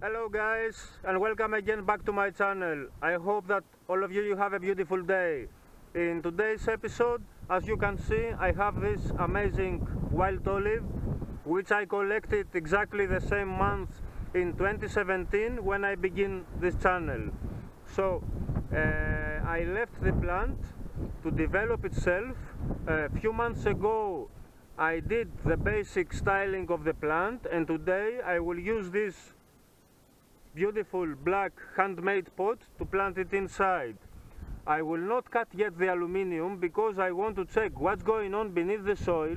Hello guys and welcome again back to my channel. I hope that all of you have a beautiful day. In today's episode, as you can see, I have this amazing wild olive which I collected exactly the same month in 2017 when I began this channel. So I left the plant to develop itself. A few months ago I did the basic styling of the plant, and today I will use this beautiful black handmade pot to plant it inside. I will not cut yet the aluminium because I want to check what's going on beneath the soil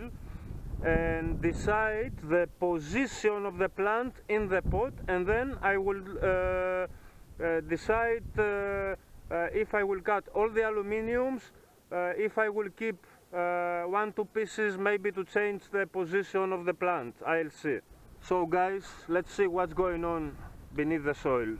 and decide the position of the plant in the pot, and then I will decide if I will cut all the aluminiums, if I will keep 1-2 pieces maybe to change the position of the plant. I'll see. So guys, let's see what's going on beneath the soil.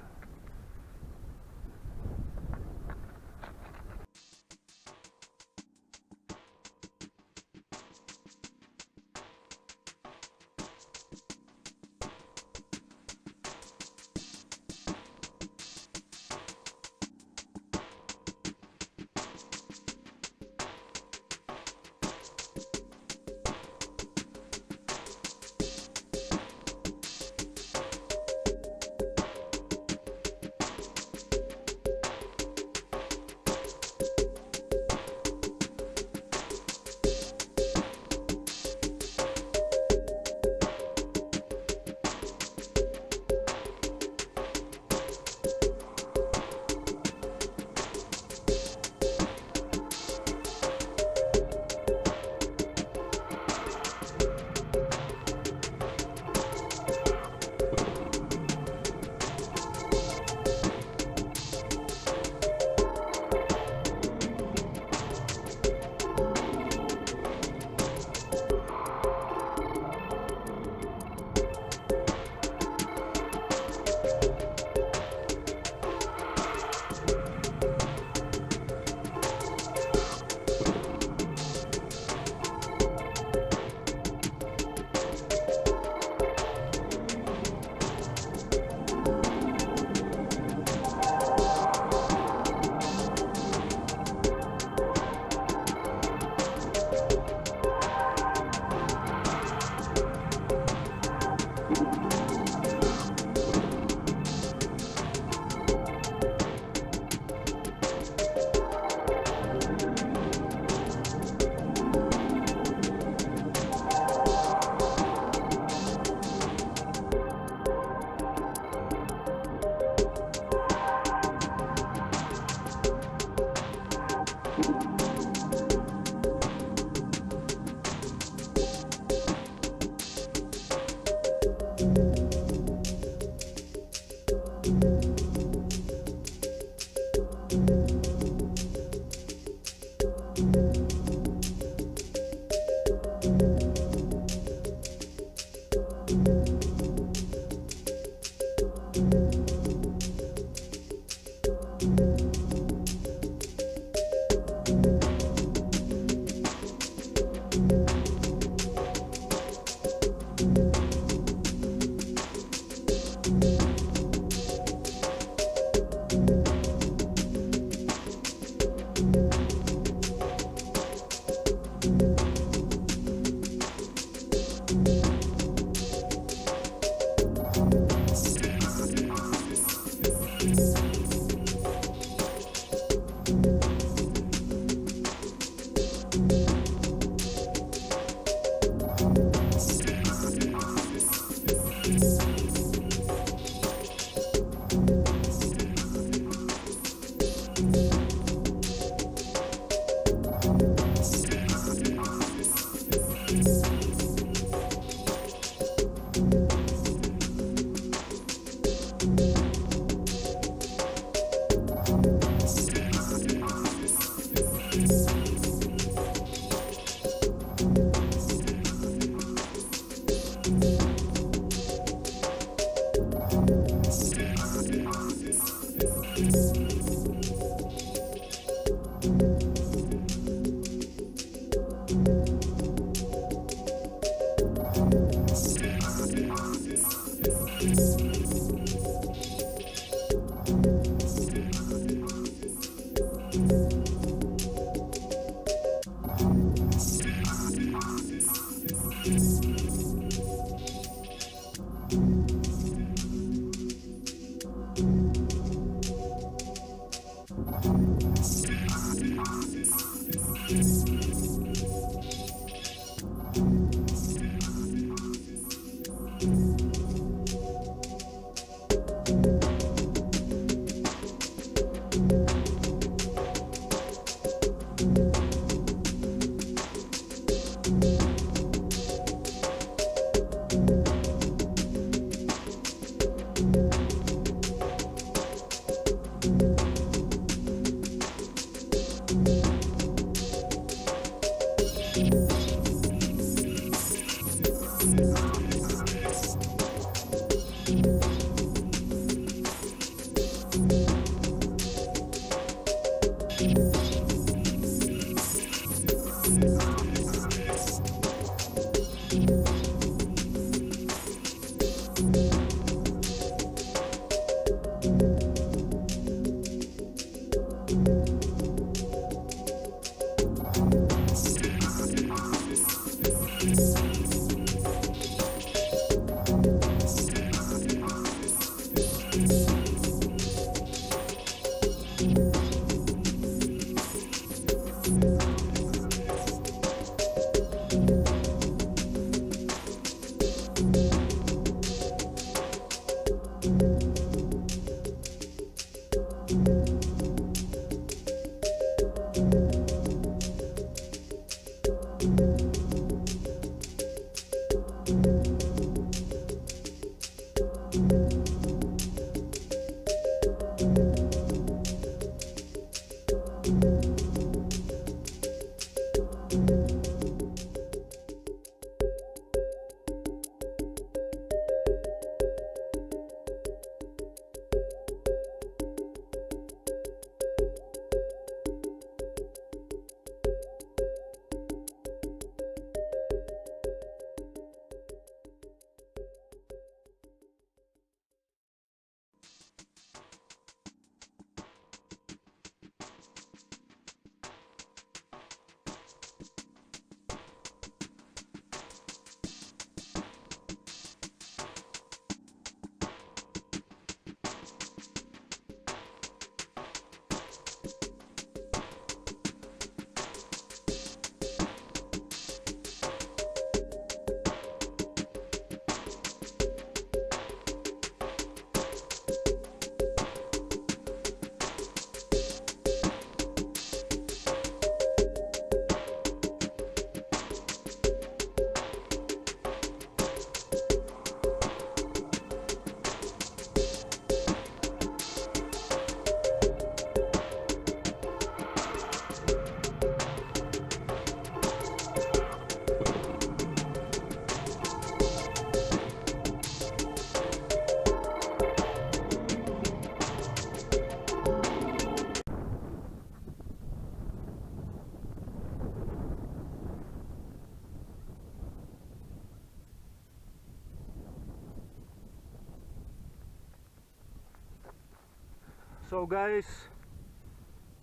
So guys,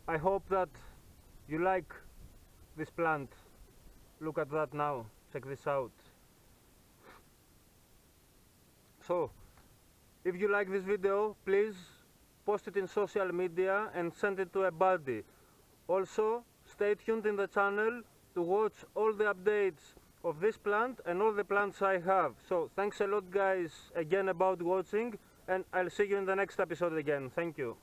I hope that you like this plant. Look at that now, check this out. So, if you like this video, please post it in social media and send it to a buddy. Also, stay tuned in the channel to watch all the updates of this plant and all the plants I have. So, thanks a lot guys again about watching, and I'll see you in the next episode again. Thank you.